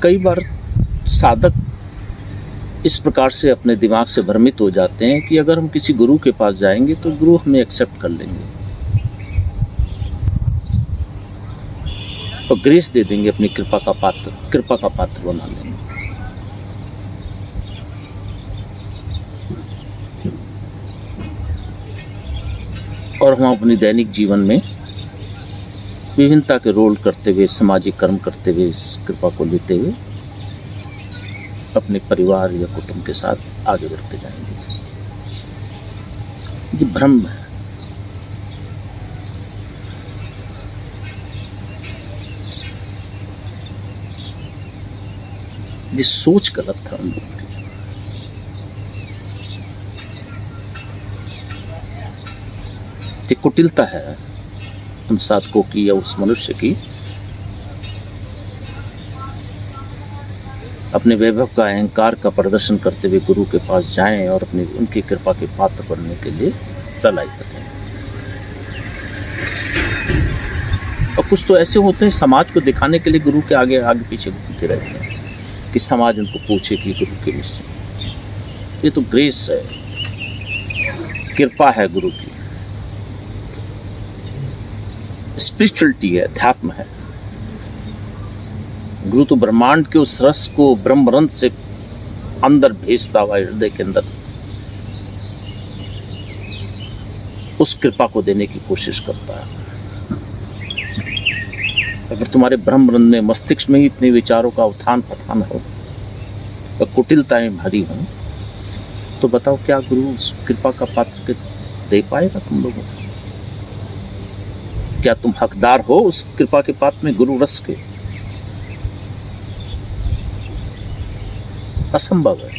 कई बार साधक इस प्रकार से अपने दिमाग से भ्रमित हो जाते हैं कि अगर हम किसी गुरु के पास जाएंगे तो गुरु हमें एक्सेप्ट कर लेंगे और ग्रेस दे देंगे, अपनी कृपा का पात्र बना लेंगे। और हम अपनी दैनिक जीवन में विभिन्नता के रोल करते हुए, सामाजिक कर्म करते हुए, इस कृपा को लेते हुए अपने परिवार या कुटुंब के साथ आगे बढ़ते जाएंगे। ये भ्रम है। ये सोच गलत है हम लोगों की। ये कुटिलता है उन साधकों की या उस मनुष्य की अपने वैभव का, अहंकार का प्रदर्शन करते हुए गुरु के पास जाएं और अपनी उनकी कृपा के पात्र बनने के लिए लड़ाई करें। और कुछ तो ऐसे होते हैं समाज को दिखाने के लिए गुरु के आगे आगे पीछे घूमते रहते हैं कि समाज उनको पूछे कि गुरु के निश्चय। ये तो ग्रेस है, कृपा है गुरु की, स्पिरिचुअलिटी है, अध्यात्म है। गुरु तो ब्रह्मांड के उस रस को ब्रह्म रंध्र से अंदर भेजता हुआ हृदय के अंदर उस कृपा को देने की कोशिश करता है। अगर तुम्हारे ब्रह्म रंध्र में, मस्तिष्क में ही इतने विचारों का उत्थान पथान हो और कुटिलताएं भरी हों, तो बताओ क्या गुरु उस कृपा का पात्र दे पाएगा तुम लोगों को? क्या तुम हकदार हो उस कृपा के पात्र में, गुरु रस के? असंभव है।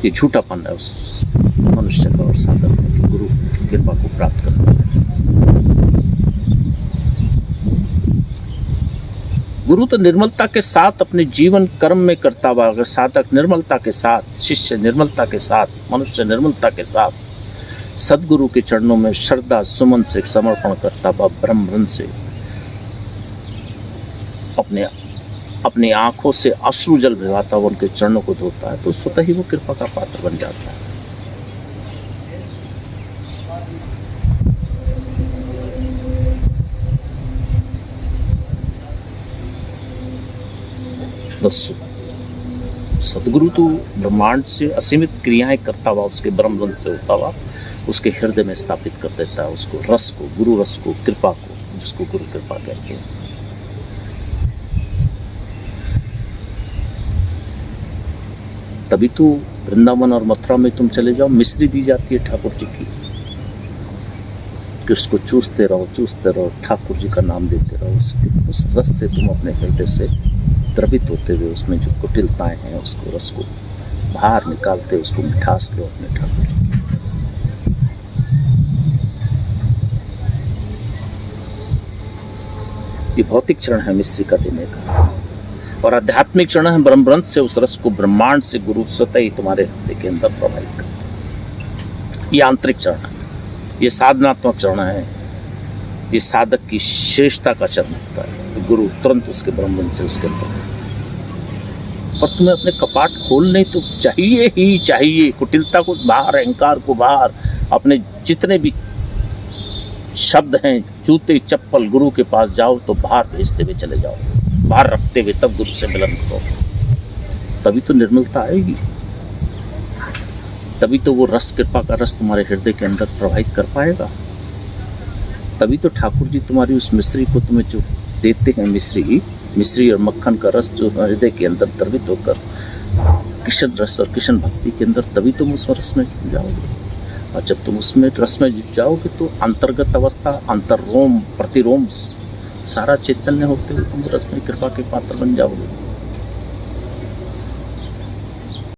ये झूठापन है उस मनुष्य का और साधक का, गुरु की कृपा को प्राप्त करना। गुरु तो निर्मलता के साथ अपने जीवन कर्म में करता हुआ, अगर साधक निर्मलता के साथ, शिष्य निर्मलता के साथ, मनुष्य निर्मलता के साथ सदगुरु के चरणों में श्रद्धा सुमन से समर्पण करता हुआ ब्रह्म रंध्र से अपनी आंखों से अश्रु जल बहाता हुआ उनके चरणों को धोता है, तो स्वतः ही वो कृपा का पात्र बन जाता है। सदगुरु तो ब्रह्मांड से असीमित क्रियाएं करता हुआ, उसके ब्रह्म रंध्र से होता हुआ उसके हृदय में स्थापित कर देता है उसको, रस को, गुरु रस को, कृपा को, जिसको गुरु कृपा कहते हैं। तभी तो वृंदावन और मथुरा में तुम चले जाओ, मिश्री दी जाती है ठाकुर जी की, कि उसको चूसते रहो, ठाकुर जी का नाम देते रहो। उस रस से तुम अपने हृदय से द्रवित होते हुए उसमें जो कुटिलताएं हैं उसको, रस को बाहर निकालते, उसको मिठास लो अपने ठाकुर जी। ये भौतिक चरण है मिश्री का देने का, और आध्यात्मिक चरण है ब्रह्म रंध्र से उस रस को ब्रह्मांड से गुरु स्वतः ही तुम्हारे हृदय के अंदर प्रवाहित करते हैं। ये आंतरिक चरण है, ये साधनात्मक चरण है, ये साधक की श्रेष्ठता का चरण होता है। गुरु तुरंत उसके ब्रह्म रंध्र से उसके अंदर, और तुम्हें अपने कपाट खोलने तो चाहिए ही चाहिए, कुटिलता को बाहर, अहंकार को बाहर, अपने जितने भी शब्द हैं, जूते चप्पल, गुरु के पास जाओ तो बाहर भेजते हुए चले जाओ, बाहर रखते हुए तब गुरु से मिलन करो। तभी तो निर्मलता आएगी, तभी तो वो रस, कृपा का रस तुम्हारे हृदय के अंदर प्रवाहित कर पाएगा। तभी तो ठाकुर जी तुम्हारी उस मिश्री को तुम्हें जो देते हैं, मिश्री और मक्खन का रस जो हृदय के अंदर द्रवित होकर कृष्ण रस और कृष्ण भक्ति के अंदर, तभी तुम उस रस में जुट जाओगे। और जब तुम उसमें रस में जुट जाओगे तो अंतर्गत अवस्था, अंतर्रोम, प्रतिरोम, सारा चैतन्य होते हुए तुम रस में कृपा के पात्र बन जाओगे।